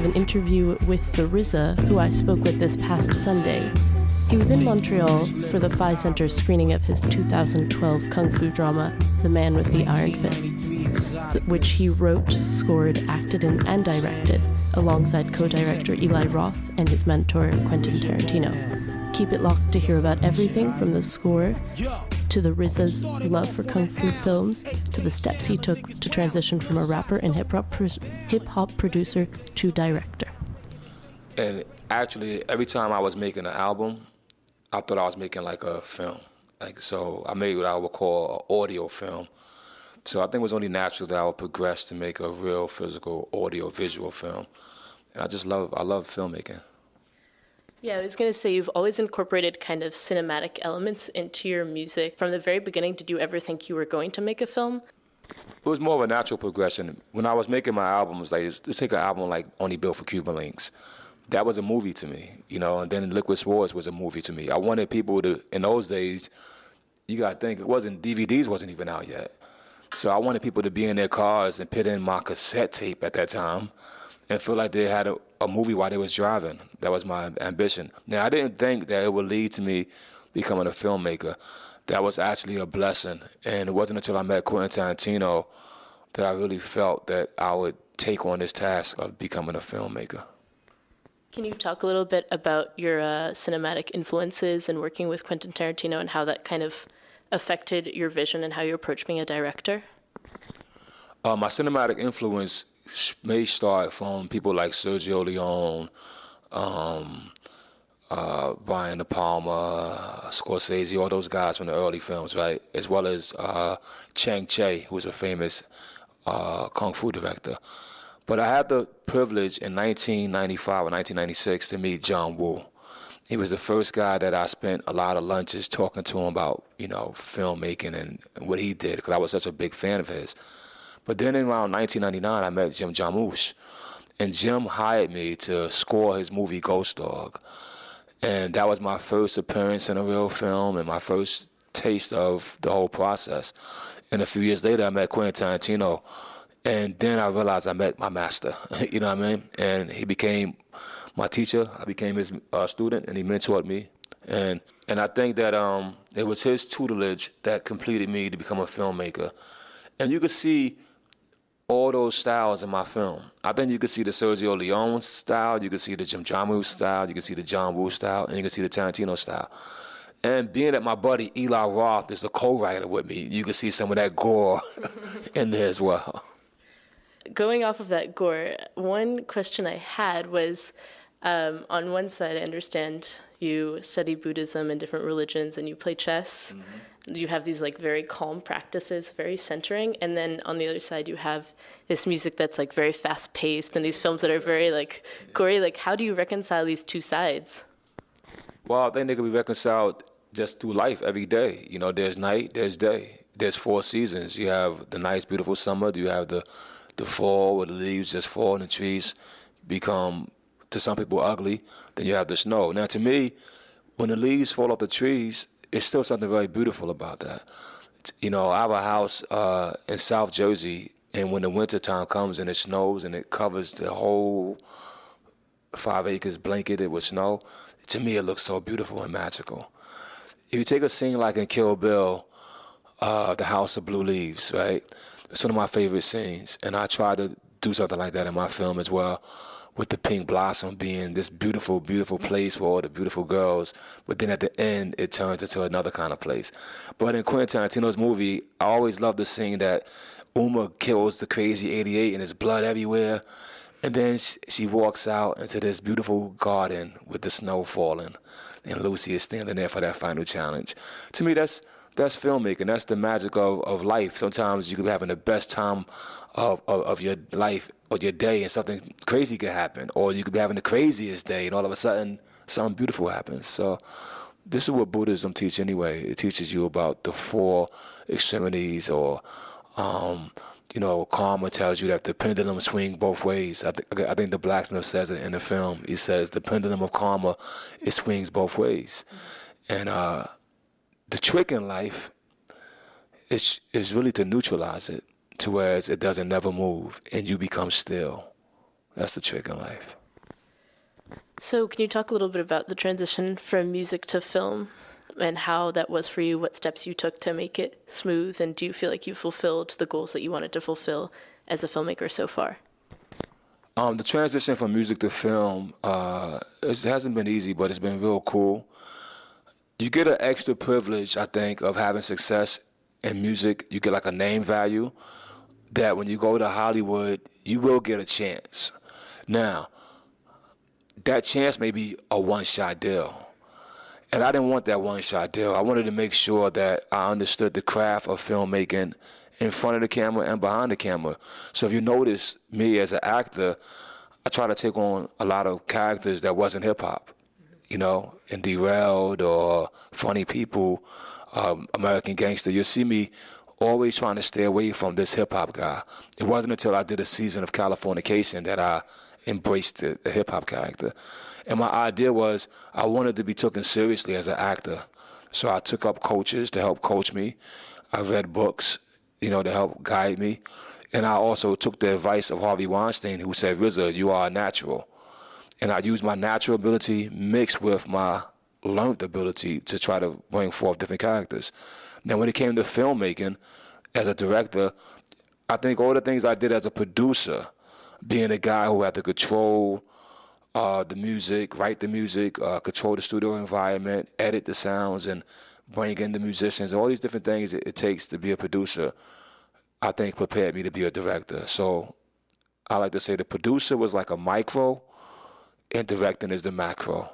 of an interview with the RZA, who I spoke with this past Sunday. He was in Montreal for the Phi Centre screening of his 2012 kung fu drama, The Man with the Iron Fists, which he wrote, scored, acted in, and directed, alongside co-director Eli Roth and his mentor Quentin Tarantino. Keep it locked to hear about everything from the score to the RZA's love for kung fu films, to the steps he took to transition from a rapper and hip-hop producer to director. And actually, every time I was making an album, I thought I was making like a film. So I made what I would call an audio film. So I think it was only natural that I would progress to make a real physical audio visual film. And I love filmmaking. Yeah, I was going to say, you've always incorporated kind of cinematic elements into your music. From the very beginning, did you ever think you were going to make a film? It was more of a natural progression. When I was making my albums, like, let's take an album like Only Built for Cuban Links. That was a movie to me, and then Liquid Swords was a movie to me. I wanted people to, in those days, you got to think, DVDs wasn't even out yet. So I wanted people to be in their cars and put in my cassette tape at that time and feel like they had a movie while they was driving. That was my ambition. Now, I didn't think that it would lead to me becoming a filmmaker. That was actually a blessing. And it wasn't until I met Quentin Tarantino that I really felt that I would take on this task of becoming a filmmaker. Can you talk a little bit about your cinematic influences and working with Quentin Tarantino and how that kind of affected your vision and how you approach being a director? My cinematic influence may start from people like Sergio Leone, Brian De Palma, Scorsese, all those guys from the early films, right? As well as Chang Che, who's a famous kung fu director. But I had the privilege in 1995 or 1996 to meet John Woo. He was the first guy that I spent a lot of lunches talking to him about, filmmaking and what he did, because I was such a big fan of his. But then in around 1999, I met Jim Jarmusch, and Jim hired me to score his movie Ghost Dog. And that was my first appearance in a real film and my first taste of the whole process. And a few years later, I met Quentin Tarantino. And then I realized I met my master, you know what I mean? And he became my teacher. I became his student, and he mentored me. And I think that it was his tutelage that completed me to become a filmmaker. And you could see all those styles in my film. I think you could see the Sergio Leone style, you could see the Jim Jarmusch style, you could see the John Woo style, and you could see the Tarantino style. And being that my buddy Eli Roth is the co-writer with me, you could see some of that gore in there as well. Going off of that gore, one question I had was, on one side, I understand you study Buddhism and different religions and you play chess. Mm-hmm. You have these very calm practices, very centering. And then on the other side, you have this music that's very fast paced and these films that are very gory. How do you reconcile these two sides? Well, I think they can be reconciled just through life every day. There's night, there's day. There's 4 seasons. You have the nice, beautiful summer. You have the fall where the leaves just fall and the trees become, to some people, ugly. Then you have the snow. Now, to me, when the leaves fall off the trees, it's still something very beautiful about that. I have a house in South Jersey, and when the winter time comes and it snows and it covers the whole 5 acres blanketed with snow, to me it looks so beautiful and magical. If you take a scene like in Kill Bill, The House of Blue Leaves, right? It's one of my favorite scenes, and I try to do something like that in my film as well, with the pink blossom being this beautiful, beautiful place for all the beautiful girls, but then at the end, it turns into another kind of place. But in Quentin Tarantino's movie, I always love the scene that Uma kills the crazy 88 and there's blood everywhere, and then she walks out into this beautiful garden with the snow falling, and Lucy is standing there for that final challenge. To me, that's filmmaking. That's the magic of life. Sometimes you could be having the best time of your life or your day and something crazy could happen. Or you could be having the craziest day and all of a sudden something beautiful happens. So this is what Buddhism teaches anyway. It teaches you about the 4 extremities, or, karma tells you that the pendulum swings both ways. I think the blacksmith says it in the film. He says the pendulum of karma, it swings both ways. And the trick in life is really to neutralize it, to where it doesn't never move and you become still. That's the trick in life. So can you talk a little bit about the transition from music to film and how that was for you, what steps you took to make it smooth, and do you feel like you fulfilled the goals that you wanted to fulfill as a filmmaker so far? The transition from music to film, it hasn't been easy, but it's been real cool. You get an extra privilege, I think, of having success in music. You get like a name value that when you go to Hollywood, you will get a chance. Now, that chance may be a one-shot deal. And I didn't want that one-shot deal. I wanted to make sure that I understood the craft of filmmaking in front of the camera and behind the camera. So if you notice me as an actor, I try to take on a lot of characters that wasn't hip-hop, you know, in Derailed or Funny People, American Gangster. You'll see me always trying to stay away from this hip-hop guy. It wasn't until I did a season of Californication that I embraced the hip-hop character. And my idea was I wanted to be taken seriously as an actor. So I took up coaches to help coach me. I read books, you know, to help guide me. And I also took the advice of Harvey Weinstein, who said, RZA, you are a natural. And I used my natural ability mixed with my learned ability to try to bring forth different characters. Now, when it came to filmmaking, as a director, I think all the things I did as a producer, being a guy who had to control the music, write the music, control the studio environment, edit the sounds, and bring in the musicians, all these different things it takes to be a producer, I think prepared me to be a director. So I like to say the producer was like a micro, and directing is the macro.